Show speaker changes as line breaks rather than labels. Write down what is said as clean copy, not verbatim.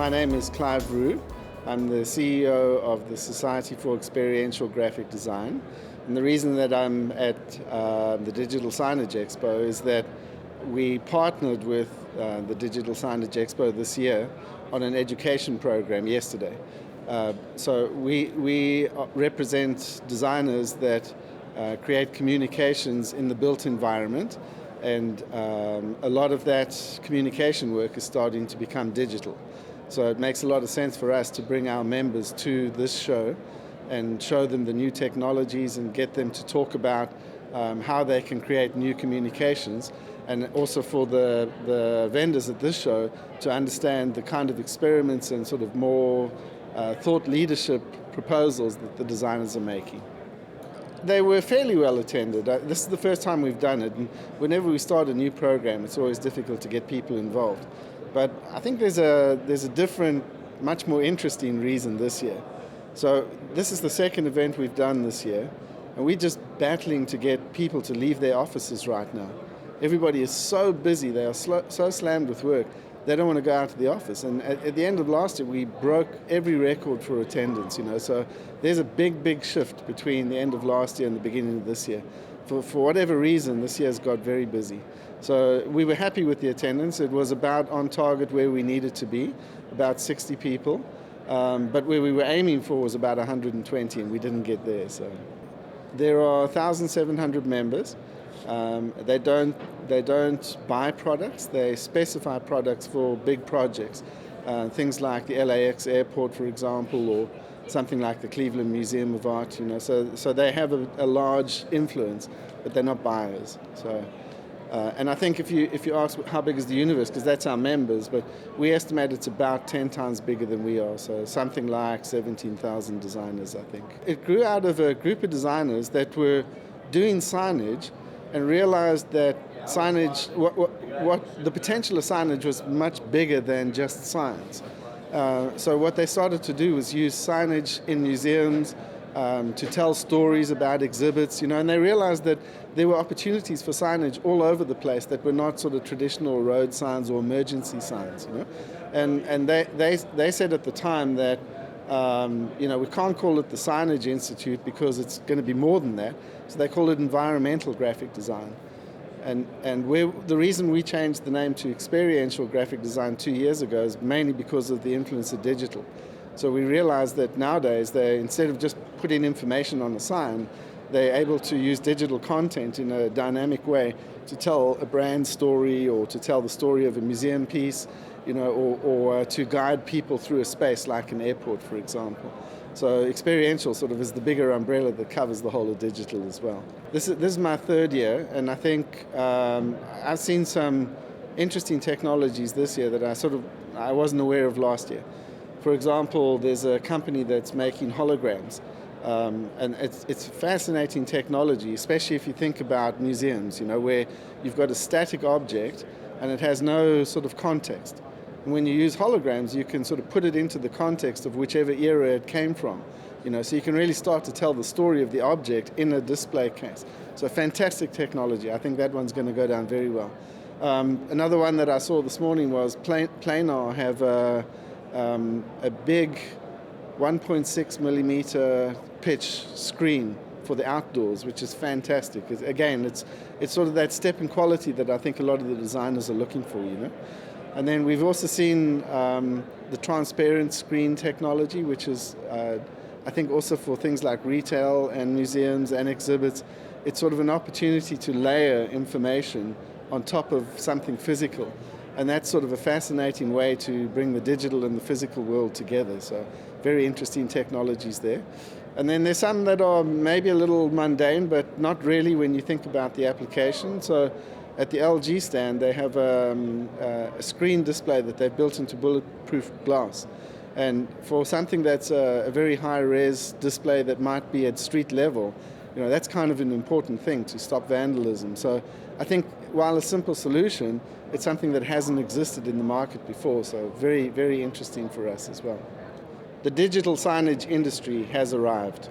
My name is Clive Roux. I'm the CEO of the Society for Experiential Graphic Design. And the reason that I'm at the Digital Signage Expo is that we partnered with the Digital Signage Expo this year on an education program yesterday. So we represent designers that create communications in the built environment, and a lot of that communication work is starting to become digital. So it makes a lot of sense for us to bring our members to this show and show them the new technologies and get them to talk about how they can create new communications, and also for the vendors at this show to understand the kind of experiments and sort of more thought leadership proposals that the designers are making. They were fairly well attended. This is the first time we've done it, and whenever we start a new program, it's always difficult to get people involved. But I think there's a different, much more interesting reason this year. So this is the second event we've done this year, and we're just battling to get people to leave their offices right now. Everybody is so busy, they are so slammed with work, they don't want to go out to the office. And at the end of last year, we broke every record for attendance, So there's a big shift between the end of last year and the beginning of this year. For whatever reason, this year's got very busy. So we were happy with the attendance. It was about on target where we needed to be, about 60 people. But where we were aiming for was about 120, and we didn't get there. So there are 1,700 members. They don't buy products. They specify products for big projects, things like the LAX airport, for example, or something like the Cleveland Museum of Art. So they have a large influence, but they're not buyers. So, and I think if you ask how big is the universe, because that's our members, but we estimate it's about 10 times bigger than we are. So something like 17,000 designers, I think. It grew out of a group of designers that were doing signage and realized that signage, what the potential of signage was much bigger than just signs. So what they started to do was use signage in museums to tell stories about exhibits, and they realized that there were opportunities for signage all over the place that were not sort of traditional road signs or emergency signs, And they said at the time that we can't call it the Signage Institute because it's going to be more than that. So they call it environmental graphic design. And the reason we changed the name to experiential graphic design 2 years ago is mainly because of the influence of digital. So we realized that nowadays, instead of just putting information on a sign, they're able to use digital content in a dynamic way to tell a brand story or to tell the story of a museum piece, or to guide people through a space like an airport, for example. So experiential sort of is the bigger umbrella that covers the whole of digital as well. This is my third year, and I think I've seen some interesting technologies this year that I wasn't aware of last year. For example, there's a company that's making holograms, and it's fascinating technology, especially if you think about museums, where you've got a static object and it has no sort of context. And when you use holograms, you can sort of put it into the context of whichever era it came from, so you can really start to tell the story of the object in a display case. So fantastic technology. I think that one's going to go down very well. Another one that I saw this morning was Planar have a big 1.6 millimeter pitch screen for the outdoors, which is fantastic. Again, it's sort of that step in quality that I think a lot of the designers are looking for, And then we've also seen the transparent screen technology, which is, I think, also for things like retail and museums and exhibits. It's sort of an opportunity to layer information on top of something physical. And that's sort of a fascinating way to bring the digital and the physical world together. So very interesting technologies there. And then there's some that are maybe a little mundane, but not really when you think about the application. So at the LG stand, they have a screen display that they've built into bulletproof glass. And for something that's a very high-res display that might be at street level, that's kind of an important thing to stop vandalism. So I think while a simple solution, it's something that hasn't existed in the market before. So very, very interesting for us as well. The digital signage industry has arrived.